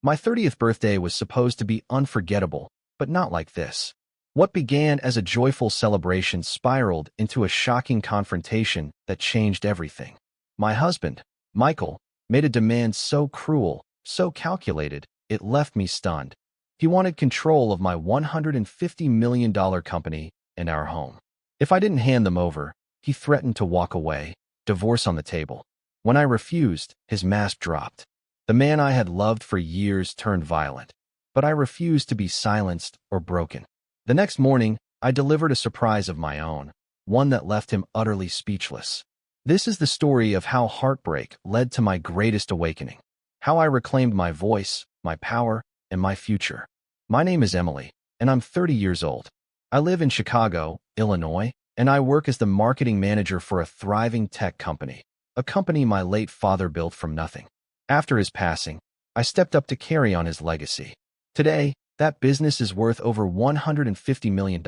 My 30th birthday was supposed to be unforgettable, but not like this. What began as a joyful celebration spiraled into a shocking confrontation that changed everything. My husband, Michael, made a demand so cruel, so calculated, it left me stunned. He wanted control of my $150 million company and our home. If I didn't hand them over, he threatened to walk away, divorce on the table. When I refused, his mask dropped. The man I had loved for years turned violent, but I refused to be silenced or broken. The next morning, I delivered a surprise of my own, one that left him utterly speechless. This is the story of how heartbreak led to my greatest awakening, how I reclaimed my voice, my power, and my future. My name is Emily, and I'm 30 years old. I live in Chicago, Illinois, and I work as the marketing manager for a thriving tech company, a company my late father built from nothing. After his passing, I stepped up to carry on his legacy. Today, that business is worth over $150 million.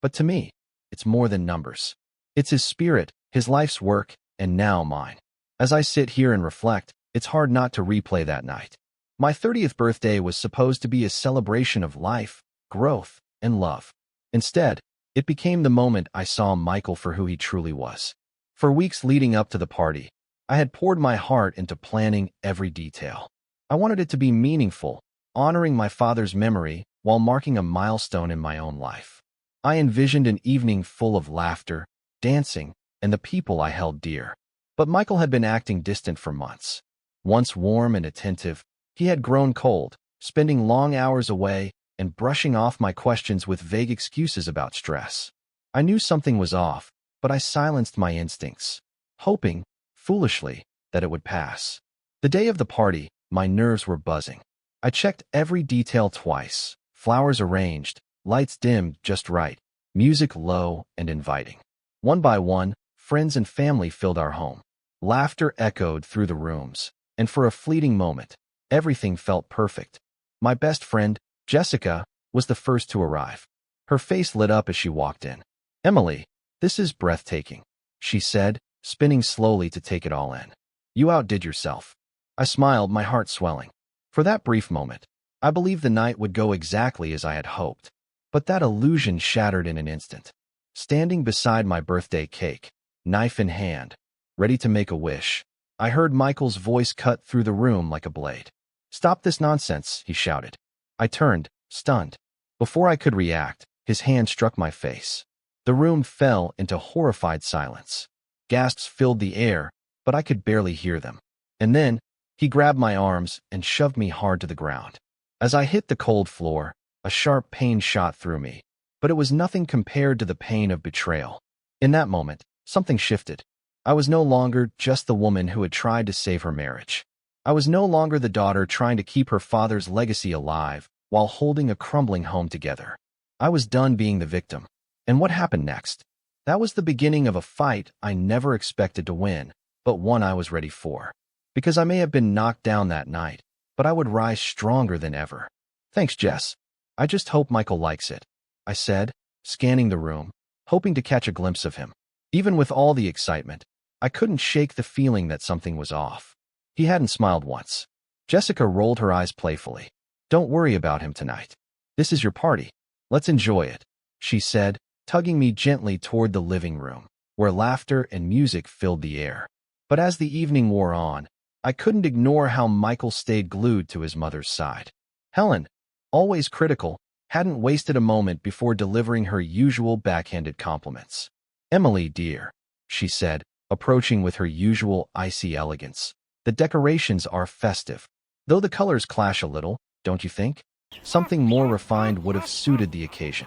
But to me, it's more than numbers. It's his spirit, his life's work, and now mine. As I sit here and reflect, it's hard not to replay that night. My 30th birthday was supposed to be a celebration of life, growth, and love. Instead, it became the moment I saw Michael for who he truly was. For weeks leading up to the party, I had poured my heart into planning every detail. I wanted it to be meaningful, honoring my father's memory while marking a milestone in my own life. I envisioned an evening full of laughter, dancing, and the people I held dear. But Michael had been acting distant for months. Once warm and attentive, he had grown cold, spending long hours away and brushing off my questions with vague excuses about stress. I knew something was off, but I silenced my instincts, hoping, foolishly, that it would pass. The day of the party, my nerves were buzzing. I checked every detail twice, flowers arranged, lights dimmed just right, music low and inviting. One by one, friends and family filled our home. Laughter echoed through the rooms, and for a fleeting moment, everything felt perfect. My best friend, Jessica, was the first to arrive. Her face lit up as she walked in. "Emily, this is breathtaking," she said, spinning slowly to take it all in. "You outdid yourself." I smiled, my heart swelling. For that brief moment, I believed the night would go exactly as I had hoped. But that illusion shattered in an instant. Standing beside my birthday cake, knife in hand, ready to make a wish, I heard Michael's voice cut through the room like a blade. "Stop this nonsense," he shouted. I turned, stunned. Before I could react, his hand struck my face. The room fell into horrified silence. Gasps filled the air, but I could barely hear them. And then, he grabbed my arms and shoved me hard to the ground. As I hit the cold floor, a sharp pain shot through me, but it was nothing compared to the pain of betrayal. In that moment, something shifted. I was no longer just the woman who had tried to save her marriage. I was no longer the daughter trying to keep her father's legacy alive while holding a crumbling home together. I was done being the victim. And what happened next? That was the beginning of a fight I never expected to win, but one I was ready for. Because I may have been knocked down that night, but I would rise stronger than ever. "Thanks, Jess. I just hope Michael likes it," I said, scanning the room, hoping to catch a glimpse of him. Even with all the excitement, I couldn't shake the feeling that something was off. He hadn't smiled once. Jessica rolled her eyes playfully. "Don't worry about him tonight. This is your party. Let's enjoy it," she said, tugging me gently toward the living room, where laughter and music filled the air. But as the evening wore on, I couldn't ignore how Michael stayed glued to his mother's side. Helen, always critical, hadn't wasted a moment before delivering her usual backhanded compliments. "Emily, dear," she said, approaching with her usual icy elegance. "The decorations are festive. Though the colors clash a little, don't you think? Something more refined would have suited the occasion."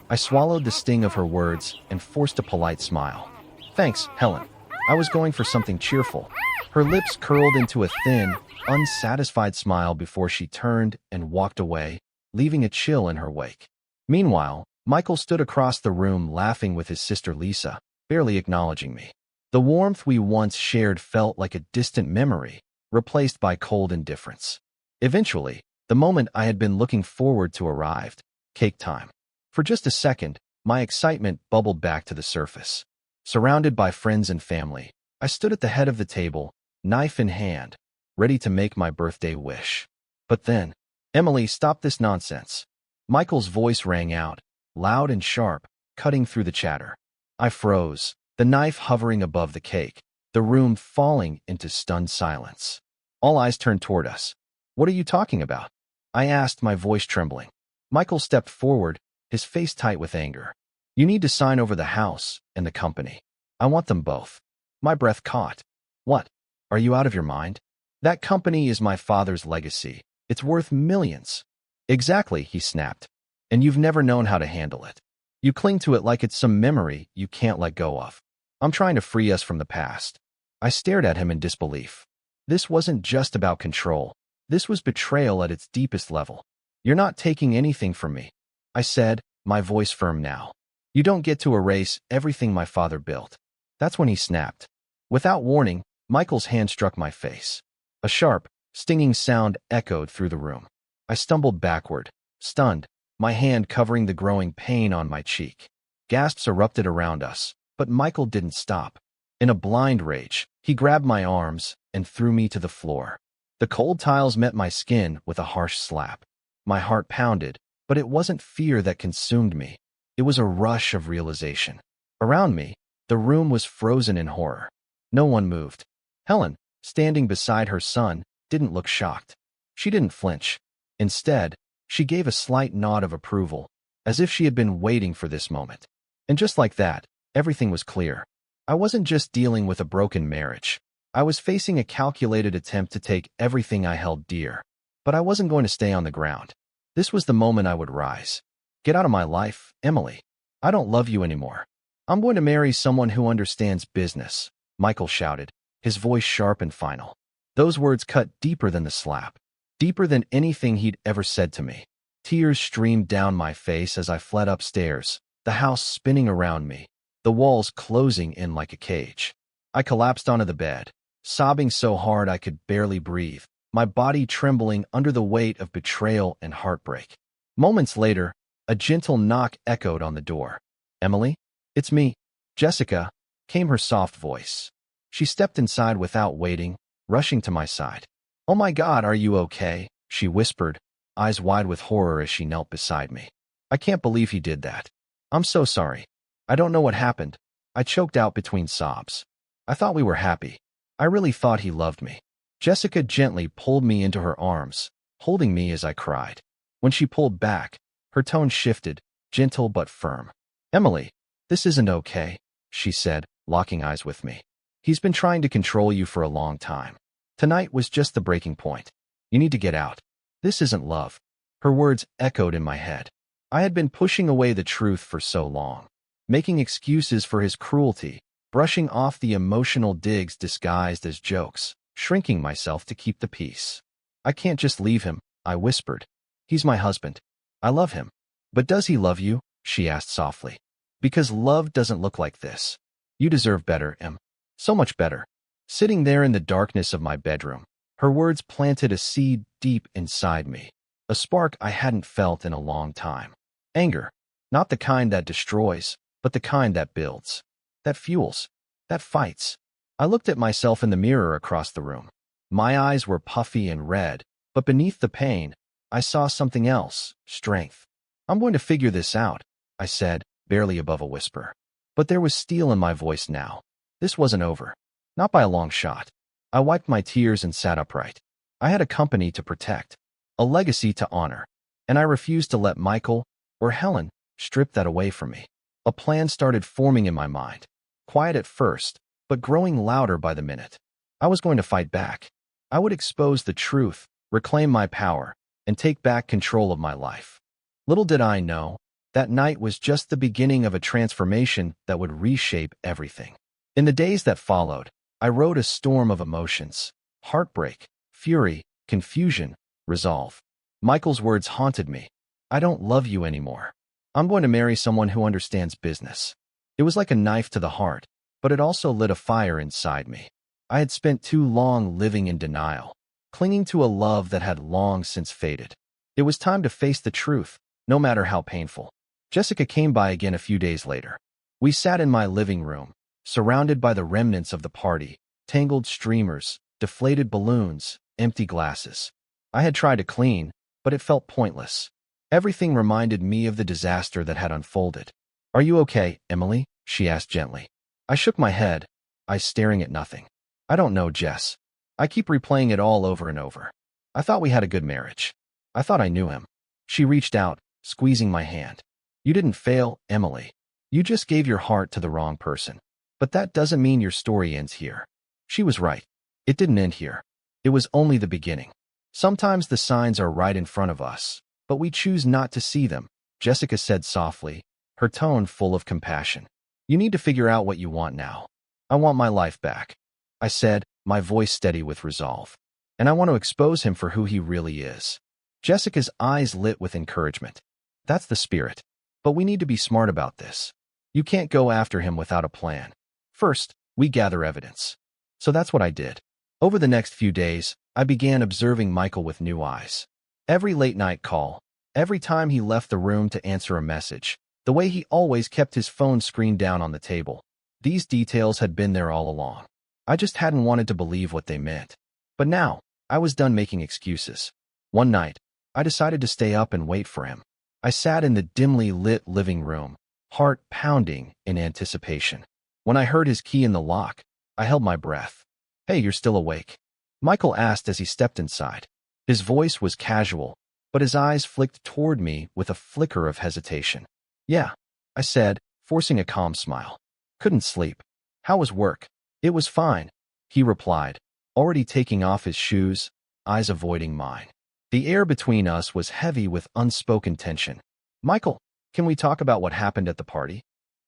I swallowed the sting of her words and forced a polite smile. "Thanks, Helen. I was going for something cheerful." Her lips curled into a thin, unsatisfied smile before she turned and walked away, leaving a chill in her wake. Meanwhile, Michael stood across the room laughing with his sister Lisa, barely acknowledging me. The warmth we once shared felt like a distant memory, replaced by cold indifference. Eventually, the moment I had been looking forward to arrived: cake time. For just a second, my excitement bubbled back to the surface. Surrounded by friends and family, I stood at the head of the table, knife in hand, ready to make my birthday wish. But then, Emily, stop this nonsense. Michael's voice rang out, loud and sharp, cutting through the chatter. I froze, the knife hovering above the cake, the room falling into stunned silence. All eyes turned toward us. What are you talking about? I asked, my voice trembling. Michael stepped forward, his face tight with anger. You need to sign over the house and the company. I want them both. My breath caught. What? Are you out of your mind? That company is my father's legacy. It's worth millions. Exactly, he snapped. And you've never known how to handle it. You cling to it like it's some memory you can't let go of. I'm trying to free us from the past. I stared at him in disbelief. This wasn't just about control. This was betrayal at its deepest level. You're not taking anything from me, I said, my voice firm now. You don't get to erase everything my father built. That's when he snapped. Without warning, Michael's hand struck my face. A sharp, stinging sound echoed through the room. I stumbled backward, stunned, my hand covering the growing pain on my cheek. Gasps erupted around us, but Michael didn't stop. In a blind rage, he grabbed my arms and threw me to the floor. The cold tiles met my skin with a harsh slap. My heart pounded, but it wasn't fear that consumed me. It was a rush of realization. Around me, the room was frozen in horror. No one moved. Helen, standing beside her son, didn't look shocked. She didn't flinch. Instead, she gave a slight nod of approval, as if she had been waiting for this moment. And just like that, everything was clear. I wasn't just dealing with a broken marriage. I was facing a calculated attempt to take everything I held dear. But I wasn't going to stay on the ground. This was the moment I would rise. Get out of my life, Emily. I don't love you anymore. I'm going to marry someone who understands business, Michael shouted, his voice sharp and final. Those words cut deeper than the slap, deeper than anything he'd ever said to me. Tears streamed down my face as I fled upstairs, the house spinning around me, the walls closing in like a cage. I collapsed onto the bed, sobbing so hard I could barely breathe, my body trembling under the weight of betrayal and heartbreak. Moments later, a gentle knock echoed on the door. Emily? It's me, Jessica, came her soft voice. She stepped inside without waiting, rushing to my side. Oh my God, are you okay? She whispered, eyes wide with horror as she knelt beside me. I can't believe he did that. I'm so sorry. I don't know what happened. I choked out between sobs. I thought we were happy. I really thought he loved me. Jessica gently pulled me into her arms, holding me as I cried. When she pulled back, her tone shifted, gentle but firm. Emily, this isn't okay, she said, locking eyes with me. He's been trying to control you for a long time. Tonight was just the breaking point. You need to get out. This isn't love. Her words echoed in my head. I had been pushing away the truth for so long, making excuses for his cruelty, brushing off the emotional digs disguised as jokes, shrinking myself to keep the peace. I can't just leave him, I whispered. He's my husband. I love him. But does he love you? She asked softly. Because love doesn't look like this. You deserve better, Em. So much better. Sitting there in the darkness of my bedroom, her words planted a seed deep inside me, a spark I hadn't felt in a long time. Anger, not the kind that destroys, but the kind that builds, that fuels, that fights. I looked at myself in the mirror across the room. My eyes were puffy and red, but beneath the pain, I saw something else, strength. I'm going to figure this out, I said, barely above a whisper. But there was steel in my voice now. This wasn't over. Not by a long shot. I wiped my tears and sat upright. I had a company to protect, a legacy to honor, and I refused to let Michael or Helen strip that away from me. A plan started forming in my mind, quiet at first, but growing louder by the minute. I was going to fight back. I would expose the truth, reclaim my power, and take back control of my life. Little did I know, that night was just the beginning of a transformation that would reshape everything. In the days that followed, I rode a storm of emotions: heartbreak, fury, confusion, resolve. Michael's words haunted me. I don't love you anymore. I'm going to marry someone who understands business. It was like a knife to the heart, but it also lit a fire inside me. I had spent too long living in denial, clinging to a love that had long since faded. It was time to face the truth, no matter how painful. Jessica came by again a few days later. We sat in my living room, surrounded by the remnants of the party, tangled streamers, deflated balloons, empty glasses. I had tried to clean, but it felt pointless. Everything reminded me of the disaster that had unfolded. "Are you okay, Emily?" she asked gently. I shook my head, eyes staring at nothing. "I don't know, Jess. I keep replaying it all over and over. I thought we had a good marriage. I thought I knew him." She reached out, squeezing my hand. "You didn't fail, Emily. You just gave your heart to the wrong person. But that doesn't mean your story ends here." She was right. It didn't end here. It was only the beginning. Sometimes the signs are right in front of us, but we choose not to see them, Jessica said softly, her tone full of compassion. "You need to figure out what you want now." "I want my life back," I said, my voice steady with resolve. "And I want to expose him for who he really is." Jessica's eyes lit with encouragement. "That's the spirit. But we need to be smart about this. You can't go after him without a plan. First, we gather evidence." So that's what I did. Over the next few days, I began observing Michael with new eyes. Every late-night call, every time he left the room to answer a message, the way he always kept his phone screen down on the table. These details had been there all along. I just hadn't wanted to believe what they meant. But now, I was done making excuses. One night, I decided to stay up and wait for him. I sat in the dimly lit living room, heart pounding in anticipation. When I heard his key in the lock, I held my breath. "Hey, you're still awake?" Michael asked as he stepped inside. His voice was casual, but his eyes flicked toward me with a flicker of hesitation. "Yeah," I said, forcing a calm smile. "Couldn't sleep." "How was work?" "It was fine," he replied, already taking off his shoes, eyes avoiding mine. The air between us was heavy with unspoken tension. "Michael, can we talk about what happened at the party?"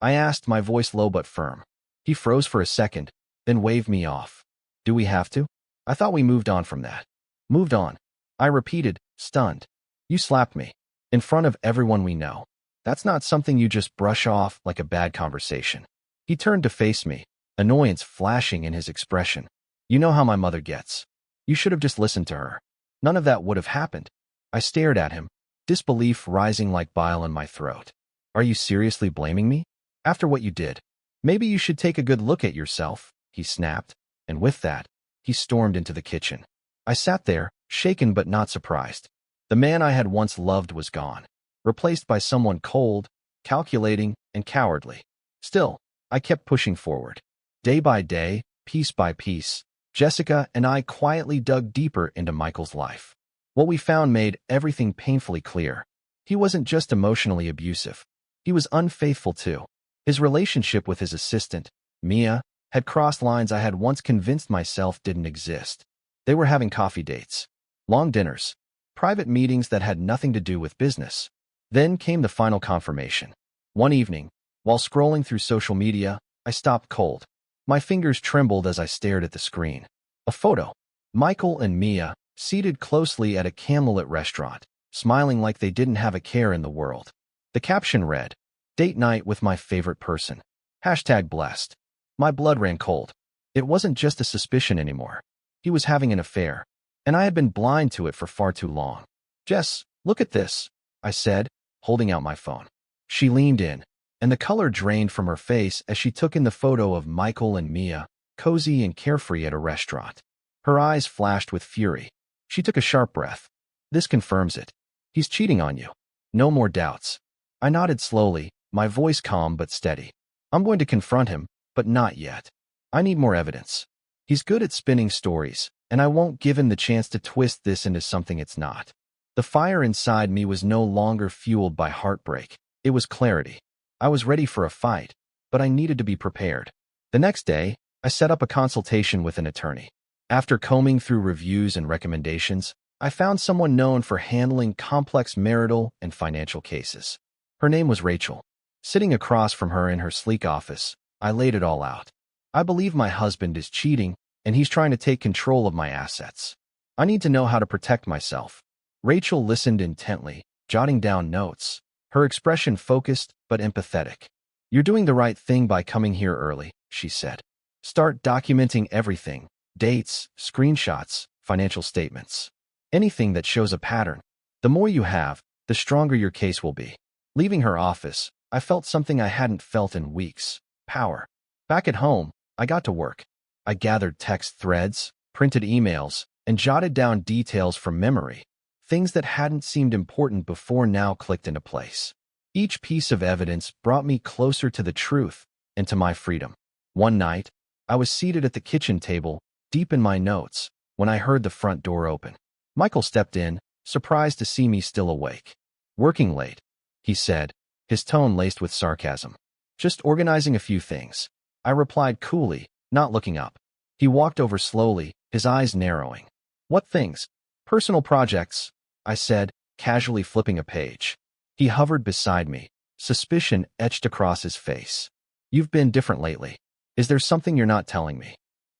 I asked, my voice low but firm. He froze for a second, then waved me off. "Do we have to? I thought we moved on from that." "Moved on," I repeated, stunned. "You slapped me. In front of everyone we know. That's not something you just brush off like a bad conversation." He turned to face me, annoyance flashing in his expression. "You know how my mother gets. You should have just listened to her. None of that would have happened." I stared at him, disbelief rising like bile in my throat. "Are you seriously blaming me? After what you did? Maybe you should take a good look at yourself," he snapped, and with that, he stormed into the kitchen. I sat there, shaken but not surprised. The man I had once loved was gone, replaced by someone cold, calculating, and cowardly. Still, I kept pushing forward. Day by day, piece by piece, Jessica and I quietly dug deeper into Michael's life. What we found made everything painfully clear. He wasn't just emotionally abusive. He was unfaithful too. His relationship with his assistant, Mia, had crossed lines I had once convinced myself didn't exist. They were having coffee dates, long dinners, private meetings that had nothing to do with business. Then came the final confirmation. One evening, while scrolling through social media, I stopped cold. My fingers trembled as I stared at the screen. A photo. Michael and Mia, seated closely at a candlelit restaurant, smiling like they didn't have a care in the world. The caption read, "Date night with my favorite person. #blessed." My blood ran cold. It wasn't just a suspicion anymore. He was having an affair, and I had been blind to it for far too long. "Jess, look at this," I said, holding out my phone. She leaned in, and the color drained from her face as she took in the photo of Michael and Mia, cozy and carefree at a restaurant. Her eyes flashed with fury. She took a sharp breath. "This confirms it. He's cheating on you. No more doubts." I nodded slowly, my voice calm but steady. "I'm going to confront him, but not yet. I need more evidence. He's good at spinning stories, and I won't give him the chance to twist this into something it's not." The fire inside me was no longer fueled by heartbreak. It was clarity. I was ready for a fight, but I needed to be prepared. The next day, I set up a consultation with an attorney. After combing through reviews and recommendations, I found someone known for handling complex marital and financial cases. Her name was Rachel. Sitting across from her in her sleek office, I laid it all out. "I believe my husband is cheating, and he's trying to take control of my assets. I need to know how to protect myself." Rachel listened intently, jotting down notes, her expression focused but empathetic. "You're doing the right thing by coming here early," she said. "Start documenting everything, dates, screenshots, financial statements. Anything that shows a pattern. The more you have, the stronger your case will be." Leaving her office, I felt something I hadn't felt in weeks: power. Back at home, I got to work. I gathered text threads, printed emails, and jotted down details from memory. Things that hadn't seemed important before now clicked into place. Each piece of evidence brought me closer to the truth and to my freedom. One night, I was seated at the kitchen table, deep in my notes, when I heard the front door open. Michael stepped in, surprised to see me still awake. "Working late," he said, his tone laced with sarcasm. "Just organizing a few things," I replied coolly, not looking up. He walked over slowly, his eyes narrowing. "What things?" "Personal projects," I said, casually flipping a page. He hovered beside me, suspicion etched across his face. "You've been different lately. Is there something you're not telling me?"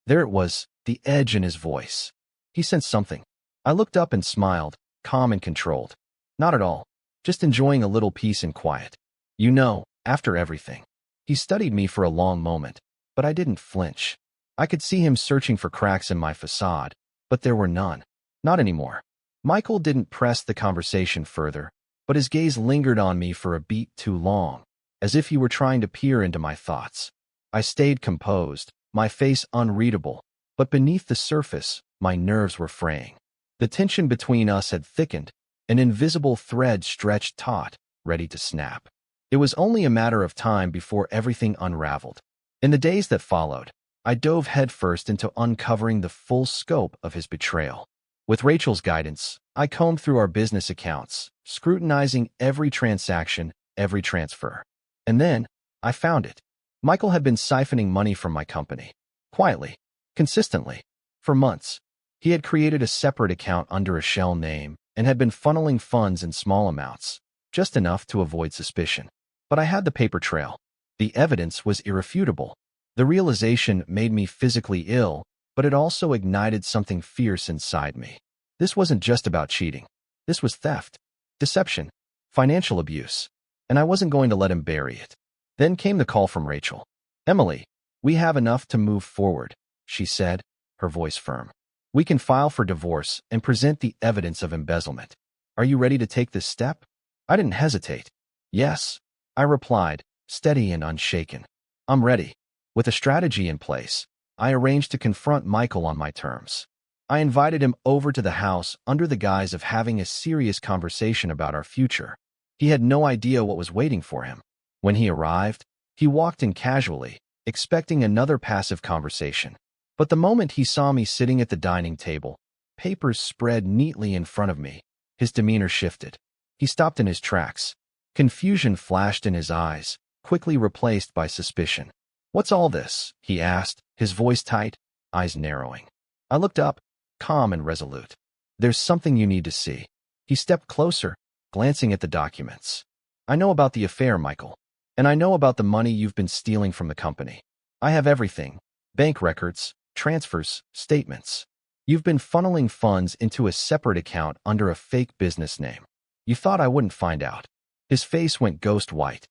There it was, the edge in his voice. He sensed something. I looked up and smiled, calm and controlled. "Not at all. Just enjoying a little peace and quiet. You know, after everything." He studied me for a long moment, but I didn't flinch. I could see him searching for cracks in my facade, but there were none. Not anymore. Michael didn't press the conversation further, but his gaze lingered on me for a beat too long, as if he were trying to peer into my thoughts. I stayed composed, my face unreadable, but beneath the surface, my nerves were fraying. The tension between us had thickened, an invisible thread stretched taut, ready to snap. It was only a matter of time before everything unraveled. In the days that followed, I dove headfirst into uncovering the full scope of his betrayal. With Rachel's guidance, I combed through our business accounts, scrutinizing every transaction, every transfer. And then, I found it. Michael had been siphoning money from my company. Quietly, consistently. For months, he had created a separate account under a shell name and had been funneling funds in small amounts, just enough to avoid suspicion. But I had the paper trail. The evidence was irrefutable. The realization made me physically ill, but it also ignited something fierce inside me. This wasn't just about cheating. This was theft, deception, financial abuse, and I wasn't going to let him bury it. Then came the call from Rachel. "Emily, we have enough to move forward," she said, her voice firm. "We can file for divorce and present the evidence of embezzlement. Are you ready to take this step?" I didn't hesitate. "Yes," I replied, steady and unshaken. "I'm ready." With a strategy in place, I arranged to confront Michael on my terms. I invited him over to the house under the guise of having a serious conversation about our future. He had no idea what was waiting for him. When he arrived, he walked in casually, expecting another passive conversation. But the moment he saw me sitting at the dining table, papers spread neatly in front of me, his demeanor shifted. He stopped in his tracks. Confusion flashed in his eyes, quickly replaced by suspicion. "What's all this?" he asked, his voice tight, eyes narrowing. I looked up, calm and resolute. "There's something you need to see." He stepped closer, glancing at the documents. "I know about the affair, Michael, and I know about the money you've been stealing from the company. I have everything: bank records, transfers, statements. You've been funneling funds into a separate account under a fake business name. You thought I wouldn't find out." His face went ghost white,